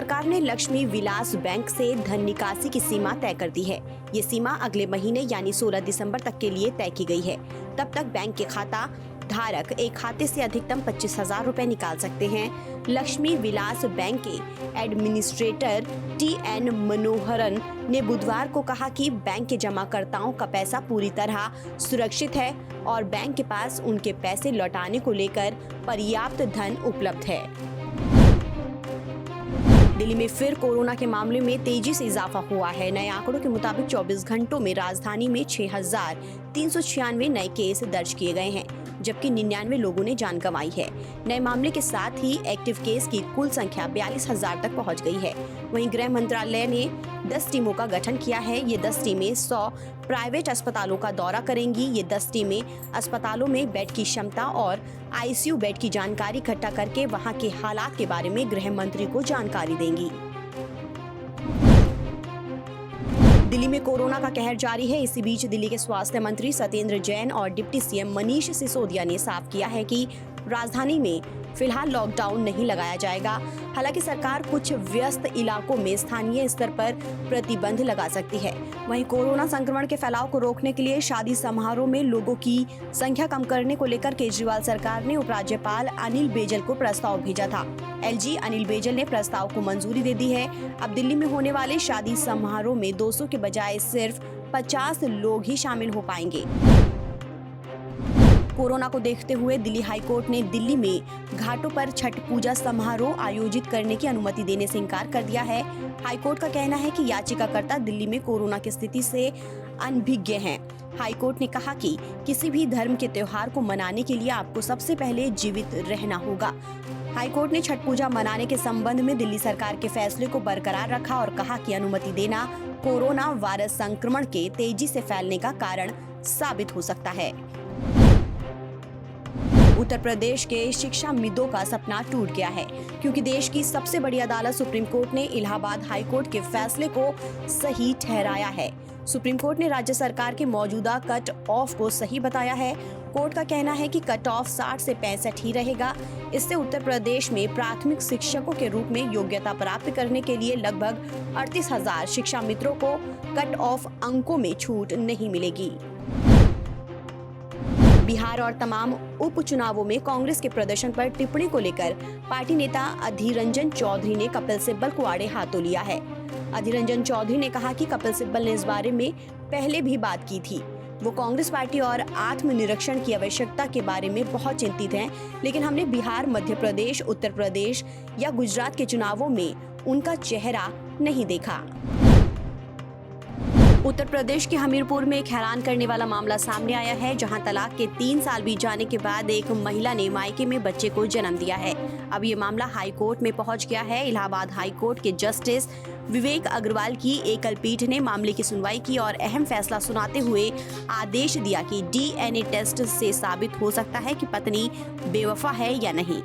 सरकार ने लक्ष्मी विलास बैंक से धन निकासी की सीमा तय कर दी है। ये सीमा अगले महीने यानी 16 दिसंबर तक के लिए तय की गई है। तब तक बैंक के खाता धारक एक खाते से अधिकतम 25,000 रुपए निकाल सकते हैं। लक्ष्मी विलास बैंक के एडमिनिस्ट्रेटर TN मनोहरन ने बुधवार को कहा कि बैंक के जमाकर्ताओं का पैसा पूरी तरह सुरक्षित है और बैंक के पास उनके पैसे लौटाने को लेकर पर्याप्त धन उपलब्ध है। दिल्ली में फिर कोरोना के मामले में तेजी से इजाफा हुआ है। नए आंकड़ों के मुताबिक 24 घंटों में राजधानी में 6,396 नए केस दर्ज किए गए हैं, जबकि 99 लोगों ने जान गंवाई है। नए मामले के साथ ही एक्टिव केस की कुल संख्या 42,000 तक पहुंच गई है। वहीं गृह मंत्रालय ने 10 टीमों का गठन किया है। ये 10 टीमें 100 प्राइवेट अस्पतालों का दौरा करेंगी। ये 10 टीमें अस्पतालों में बेड की क्षमता और ICU बेड की जानकारी इकट्ठा करके वहां के हालात के बारे में गृह मंत्री को जानकारी देंगी। दिल्ली में कोरोना का कहर जारी है। इसी बीच दिल्ली के स्वास्थ्य मंत्री सत्येंद्र जैन और डिप्टी CM मनीष सिसोदिया ने साफ किया है कि राजधानी में फिलहाल लॉकडाउन नहीं लगाया जाएगा। हालांकि सरकार कुछ व्यस्त इलाकों में स्थानीय स्तर पर प्रतिबंध लगा सकती है। वहीं कोरोना संक्रमण के फैलाव को रोकने के लिए शादी समारोह में लोगों की संख्या कम करने को लेकर केजरीवाल सरकार ने उपराज्यपाल अनिल बैजल को प्रस्ताव भेजा था। LG अनिल बैजल ने प्रस्ताव को मंजूरी दे दी है। अब दिल्ली में होने वाले शादी समारोह में 200 के बजाय सिर्फ 50 लोग ही शामिल हो पाएंगे। कोरोना को देखते हुए दिल्ली हाईकोर्ट ने दिल्ली में घाटों पर छठ पूजा समारोह आयोजित करने की अनुमति देने से इनकार कर दिया है। हाईकोर्ट का कहना है कि याचिकाकर्ता दिल्ली में कोरोना की स्थिति से अनभिज्ञ हैं। हाईकोर्ट ने कहा कि किसी भी धर्म के त्योहार को मनाने के लिए आपको सबसे पहले जीवित रहना होगा। हाईकोर्ट ने छठ पूजा मनाने के संबंध में दिल्ली सरकार के फैसले को बरकरार रखा और कहा कि अनुमति देना कोरोना वायरस संक्रमण के तेजी से फैलने का कारण साबित हो सकता है। उत्तर प्रदेश के शिक्षाविदों का सपना टूट गया है, क्योंकि देश की सबसे बड़ी अदालत सुप्रीम कोर्ट ने इलाहाबाद हाई कोर्ट के फैसले को सही ठहराया है। सुप्रीम कोर्ट ने राज्य सरकार के मौजूदा कट ऑफ को सही बताया है। कोर्ट का कहना है कि कट ऑफ 60 से 65 ही रहेगा। इससे उत्तर प्रदेश में प्राथमिक शिक्षकों के रूप में योग्यता प्राप्त करने के लिए लगभग 38,000 शिक्षा मित्रों को कट ऑफ अंकों में छूट नहीं मिलेगी। बिहार और तमाम उपचुनावों में कांग्रेस के प्रदर्शन पर टिप्पणी को लेकर पार्टी नेता अधीर रंजन चौधरी ने कपिल सिब्बल को आड़े हाथों लिया है। अधीर रंजन चौधरी ने कहा कि कपिल सिब्बल ने इस बारे में पहले भी बात की थी। वो कांग्रेस पार्टी और आत्मनिरीक्षण की आवश्यकता के बारे में बहुत चिंतित हैं, लेकिन हमने बिहार, मध्य प्रदेश, उत्तर प्रदेश या गुजरात के चुनावों में उनका चेहरा नहीं देखा। उत्तर प्रदेश के हमीरपुर में एक हैरान करने वाला मामला सामने आया है, जहां तलाक के 3 साल बीत जाने के बाद एक महिला ने मायके में बच्चे को जन्म दिया है। अब ये मामला हाई कोर्ट में पहुंच गया है। इलाहाबाद हाई कोर्ट के जस्टिस विवेक अग्रवाल की एकल पीठ ने मामले की सुनवाई की और अहम फैसला सुनाते हुए आदेश दिया कि DNA टेस्ट से साबित हो सकता है कि पत्नी बेवफा है या नहीं।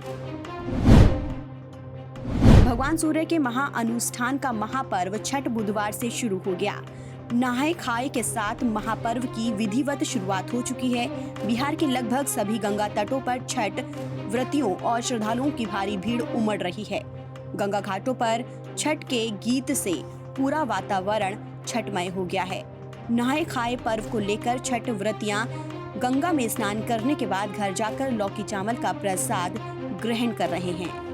भगवान सूर्य के महाअनुष्ठान का महापर्व छठ बुधवार से शुरू हो गया। नहाय खाए के साथ महापर्व की विधिवत शुरुआत हो चुकी है। बिहार के लगभग सभी गंगा तटों पर छठ व्रतियों और श्रद्धालुओं की भारी भीड़ उमड़ रही है। गंगा घाटों पर छठ के गीत से पूरा वातावरण छठमय हो गया है। नहाय खाए पर्व को लेकर छठ व्रतियां गंगा में स्नान करने के बाद घर जाकर लौकी चावल का प्रसाद ग्रहण कर रहे हैं।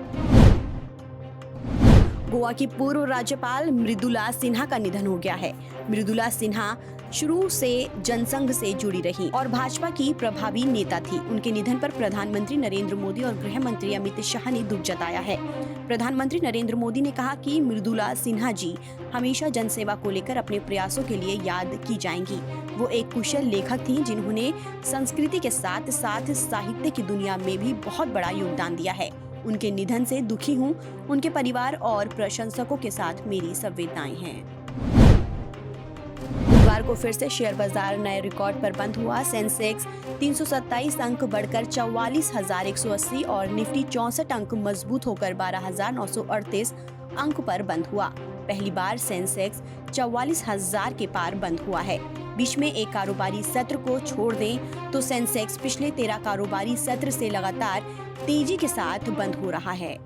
गोवा की पूर्व राज्यपाल मृदुला सिन्हा का निधन हो गया है। मृदुला सिन्हा शुरू से जनसंघ से जुड़ी रही और भाजपा की प्रभावी नेता थी। उनके निधन पर प्रधानमंत्री नरेंद्र मोदी और गृह मंत्री अमित शाह ने दुख जताया है। प्रधानमंत्री नरेंद्र मोदी ने कहा कि मृदुला सिन्हा जी हमेशा जनसेवा को लेकर अपने प्रयासों के लिए याद की जाएंगी। वो एक कुशल लेखक थी, जिन्होंने संस्कृति के साथ साथ साहित्य की दुनिया में भी बहुत बड़ा योगदान दिया है। उनके निधन से दुखी हूँ। उनके परिवार और प्रशंसकों के साथ मेरी संवेदनाएं हैं। बुधवार को फिर से शेयर बाजार नए रिकॉर्ड पर बंद हुआ। सेंसेक्स 327 अंक बढ़कर 44,180 और निफ्टी 64 अंक मजबूत होकर 12,938 अंक पर बंद हुआ। पहली बार सेंसेक्स 44,000 के पार बंद हुआ है। बीच में एक कारोबारी सत्र को छोड़ दें तो सेंसेक्स पिछले 13 कारोबारी सत्र से लगातार तेजी के साथ बंद हो रहा है।